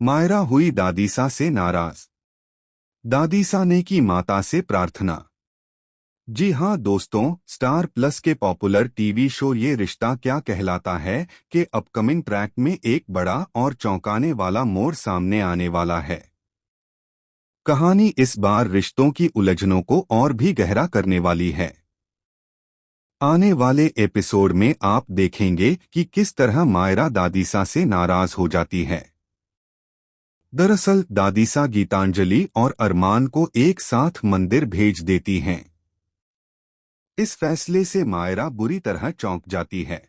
मायरा हुई दादीसा से नाराज। दादीसा ने की माता से प्रार्थना। जी हाँ दोस्तों, स्टार प्लस के पॉपुलर टीवी शो ये रिश्ता क्या कहलाता है कि अपकमिंग ट्रैक में एक बड़ा और चौंकाने वाला मोड़ सामने आने वाला है। कहानी इस बार रिश्तों की उलझनों को और भी गहरा करने वाली है। आने वाले एपिसोड में आप देखेंगे कि किस तरह मायरा दादीसा से नाराज हो जाती है। दरअसल दादीसा गीतांजलि और अरमान को एक साथ मंदिर भेज देती हैं। इस फैसले से मायरा बुरी तरह चौंक जाती है।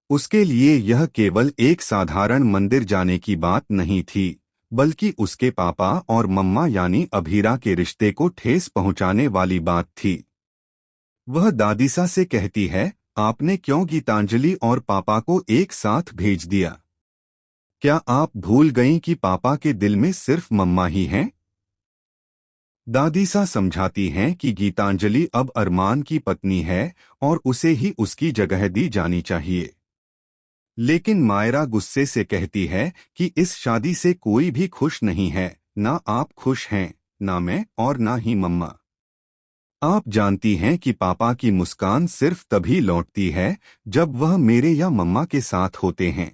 उसके लिए यह केवल एक साधारण मंदिर जाने की बात नहीं थी, बल्कि उसके पापा और मम्मा यानी अभीरा के रिश्ते को ठेस पहुंचाने वाली बात थी। वह दादीसा से कहती है, आपने क्यों गीतांजलि और पापा को एक साथ भेज दिया? क्या आप भूल गईं कि पापा के दिल में सिर्फ मम्मा ही हैं? दादीसा समझाती हैं कि गीतांजलि अब अरमान की पत्नी है और उसे ही उसकी जगह दी जानी चाहिए। लेकिन मायरा गुस्से से कहती है कि इस शादी से कोई भी खुश नहीं है, ना आप खुश हैं, ना मैं और ना ही मम्मा। आप जानती हैं कि पापा की मुस्कान सिर्फ तभी लौटती है जब वह मेरे या मम्मा के साथ होते हैं।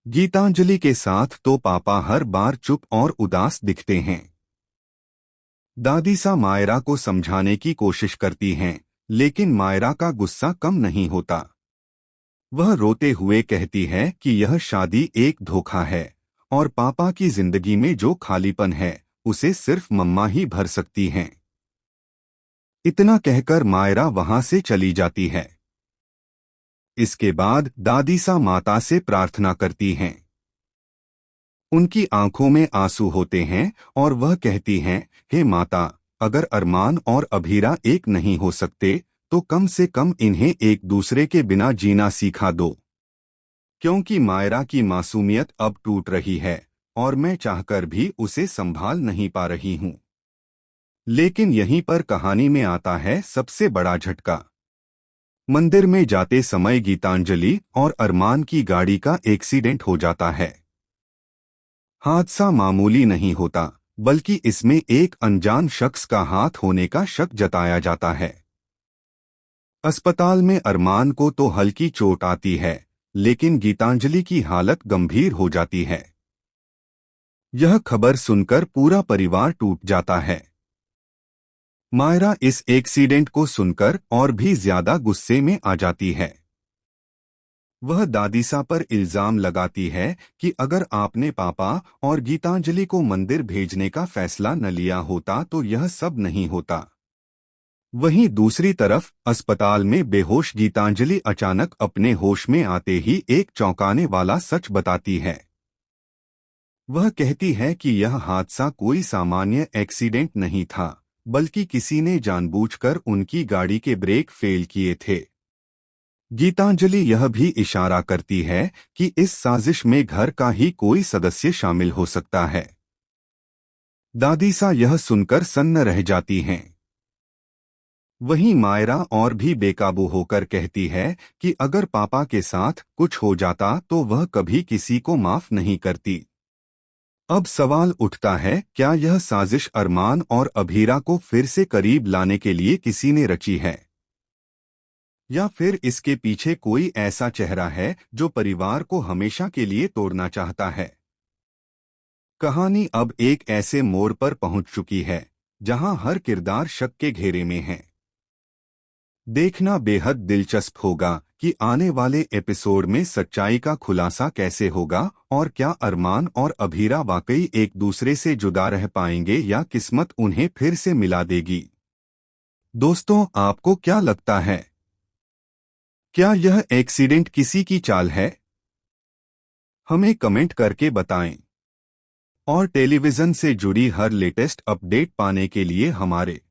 गीतांजलि के साथ तो पापा हर बार चुप और उदास दिखते हैं। दादीसा मायरा को समझाने की कोशिश करती हैं, लेकिन मायरा का गुस्सा कम नहीं होता। वह रोते हुए कहती है कि यह शादी एक धोखा है और पापा की जिंदगी में जो खालीपन है उसे सिर्फ मम्मा ही भर सकती हैं। इतना कहकर मायरा वहां से चली जाती है। इसके बाद दादीसा माता से प्रार्थना करती हैं। उनकी आंखों में आंसू होते हैं और वह कहती हैं, हे माता, अगर अरमान और अभीरा एक नहीं हो सकते तो कम से कम इन्हें एक दूसरे के बिना जीना सिखा दो। क्योंकि मायरा की मासूमियत अब टूट रही है और मैं चाहकर भी उसे संभाल नहीं पा रही हूँ। लेकिन यहीं पर कहानी में आता है सबसे बड़ा झटका। मंदिर में जाते समय गीतांजलि और अरमान की गाड़ी का एक्सीडेंट हो जाता है। हादसा मामूली नहीं होता, बल्कि इसमें एक अनजान शख्स का हाथ होने का शक जताया जाता है। अस्पताल में अरमान को तो हल्की चोट आती है, लेकिन गीतांजलि की हालत गंभीर हो जाती है। यह खबर सुनकर पूरा परिवार टूट जाता है। मायरा इस एक्सीडेंट को सुनकर और भी ज्यादा गुस्से में आ जाती है। वह दादीसा पर इल्जाम लगाती है कि अगर आपने पापा और गीतांजलि को मंदिर भेजने का फैसला न लिया होता तो यह सब नहीं होता। वहीं दूसरी तरफ अस्पताल में बेहोश गीतांजलि अचानक अपने होश में आते ही एक चौंकाने वाला सच बताती है। वह कहती है कि यह हादसा कोई सामान्य एक्सीडेंट नहीं था, बल्कि किसी ने जानबूझकर उनकी गाड़ी के ब्रेक फेल किए थे। गीतांजलि यह भी इशारा करती है कि इस साजिश में घर का ही कोई सदस्य शामिल हो सकता है। दादीसा यह सुनकर सन्न रह जाती हैं। वहीं मायरा और भी बेकाबू होकर कहती है कि अगर पापा के साथ कुछ हो जाता तो वह कभी किसी को माफ नहीं करती। अब सवाल उठता है, क्या यह साजिश अरमान और अभीरा को फिर से करीब लाने के लिए किसी ने रची है, या फिर इसके पीछे कोई ऐसा चेहरा है जो परिवार को हमेशा के लिए तोड़ना चाहता है। कहानी अब एक ऐसे मोड़ पर पहुंच चुकी है जहां हर किरदार शक के घेरे में है। देखना बेहद दिलचस्प होगा कि आने वाले एपिसोड में सच्चाई का खुलासा कैसे होगा और क्या अरमान और अभीरा वाकई एक दूसरे से जुदा रह पाएंगे या किस्मत उन्हें फिर से मिला देगी। दोस्तों, आपको क्या लगता है? क्या यह एक्सीडेंट किसी की चाल है? हमें कमेंट करके बताएं। और टेलीविजन से जुड़ी हर लेटेस्ट अपडेट पाने के लिए हमारे